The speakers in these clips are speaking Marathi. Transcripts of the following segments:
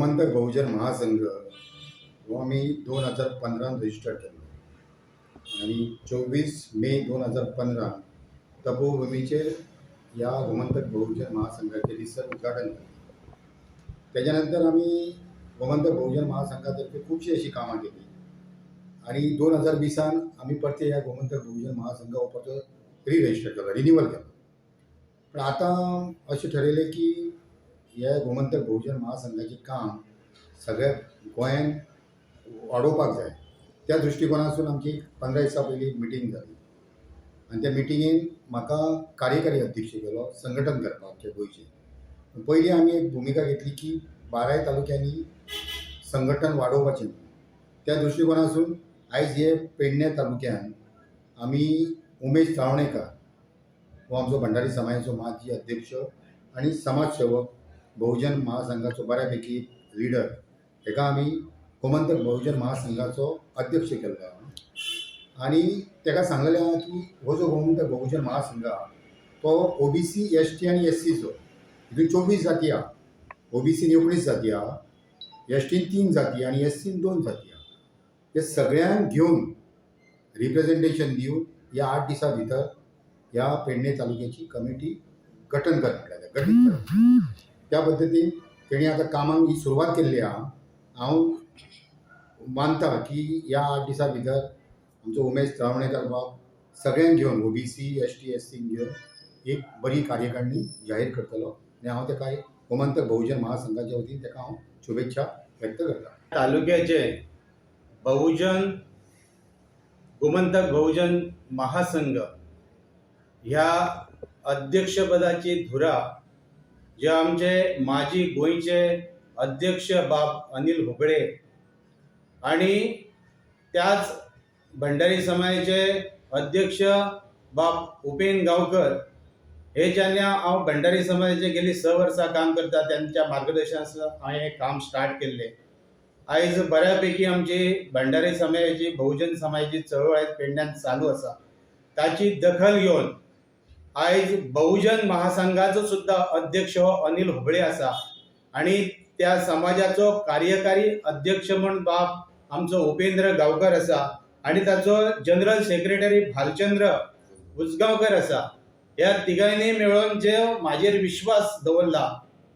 गोमंतक बहुजन महासंघ हो आम्ही 2015 रजिस्टर केलो आणि 24 मे 2015 तपोभूमीचेर या गोमंतक बहुजन महासंघाचे दिसर उद्घाटन केले. त्याच्यानंतर आम्ही गोमंतक बहुजन महासंघातर्फे खूपशी अशी कामां केली आणि 2020 आम्ही परते या गोमंतक बहुजन महासंघ परत रजिस्टर केलो, रिन्यूअल केलो. पण आता अशें ठरयलें की ह्या गोमंतक बहुजन महासंघाचें काम सगळ्या गोंयांत वाडोवपाक जाय. त्या दृश्टिकोनासून आमची 15 दिसां पयलीं मिटींग जाली आनी त्या मिटिंगेन म्हाका कार्यकारी अध्यक्ष केलो संघटन करपाक आमच्या गोंयचें. पयलीं आमी एक भुमिका घेतली की 12 तालुक्यांनी संघटन वाडोवपाचें. त्या दृश्टिकोनासून आयज हे पेडणे तालुक्यान आमी उमेश चावणेकार हो आमचो भंडारी समाजाचो माजी अध्यक्ष आनी समाजसेवक, बहुजन महासंघाचो बऱ्यापैकी लिडर, हेका आमी गोमंतक बहुजन महासंघाचो अध्यक्ष केल्लो आनी तेका सांगलेलें आहा की हो जो गोमंतक बहुजन महासंघ आहा तो OBC, ST आनी SCचो. हितून 24 जाती आहा. OBCन 19 जाती आहा, STन 3 जाती आनी SCन 2 जाती आहा. हे सगळ्यांक घेवन रिप्रेझेंटेशन दिवन ह्या 8 दिसां भितर ह्या पेडणे तालुक्याची कमिटी गठीत करता. त्या पद्दतीन तेणी आतां कामाक ही सुरवात केल्ली आहा. हांव मानता की ह्या 8 दिसां भितर आमचो उमेश चावणेकार बाब सगळ्यांक घेवन OBC, ST, SCन घेवन एक बरी कार्यकारिणी जाहीर करतलो आनी हांव तेका गोमंतक बहुजन महासंघाच्या वतीन तेका हांव शुभेच्छा व्यक्त करता. तालुक्याचे बहुजन गोमंतक बहुजन महासंघ ह्या अध्यक्षपदाची धुरा जे आमचे माजी गोंयचे अध्यक्ष बाब अनिल हुबळे आणि त्याच भंडारी समाजाचे अध्यक्ष बाब उपेन गांवकर हे जेन्ना हांव भंडारी समाजाचे गेली 6 वर्सां काम करता त्यांच्या मार्गदर्शनान हांवें हें काम स्टार्ट केल्लें. आयज बऱ्यापैकी आमची भंडारी समाजाची बहुजन समाजाची चळवळ आयज पेडण्यात चालू आसा. ताची दखल घेवन आयज बहुजन महासंघाचो सुद्धा अध्यक्ष हो अनिल हुबळे आसा आणि त्या समाजाचो कार्यकारी अध्यक्ष म्हण बाब आमचो उपेंद्र गांवकर आसा आणि ताचो जनरल सेक्रेटरी भालचंद्र उसगांवकर आसा. ह्या तिगांनी मेळून जे म्हाजेर विश्वास दवरला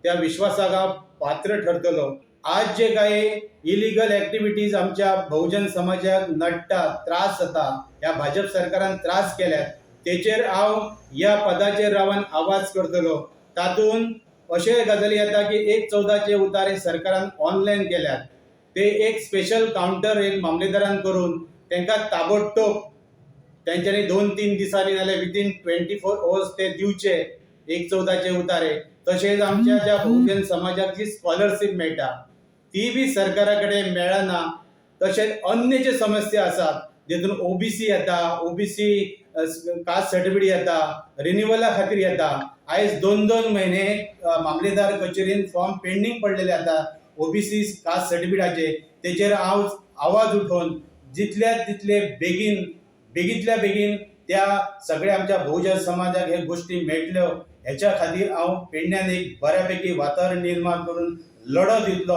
त्या विश्वासाक हांव पात्र ठरतलो. आज जे काही इलिगल ॲक्टिविटीज आमच्या बहुजन समाजाक नडटा, त्रास जाता, ह्या भाजप सरकारान त्रास केल्यात, तेचेर हांव ह्या पदाचेर रावन आवाज करतलो. तातूंत अशे गजाली येता की 1/14चे उतारे सरकारान ऑनलायन केल्यात. ते एक स्पेशल कावंटर एक मामलेदारान करून तांकां ताबडतोब तेंच्यांनी 2-3 दिसांनी नाल्यार विदीन 24 hours ते दिवचे 1/14चे उतारे. तशेंच आमच्या ज्या बहुजन समाजाक जी स्कॉलरशीप मेळटा ती बी सरकारा कडेन मेळना. तशेंच अन्य जे समस्या आसात जेतून OBC येता, OBC कास्ट सर्टिफिकेट येता, रिन्युअला खातीर येता. आयज 2-2 म्हयने मामलेदार कचेरीन फॉर्म पेंडींग पडलेले आसा OBC कास्ट सर्टिफिकेटाचे. तेचेर हांव आवाज उठोवन जितल्या तितले बेगींतल्या बेगीन त्या सगळ्या आमच्या बहुजन समाजाक हे गोष्टी मेळटल्यो हेच्या खातीर हांव पेडण्यान एक बऱ्यापैकी वातावरण निर्माण करून लढो दितलो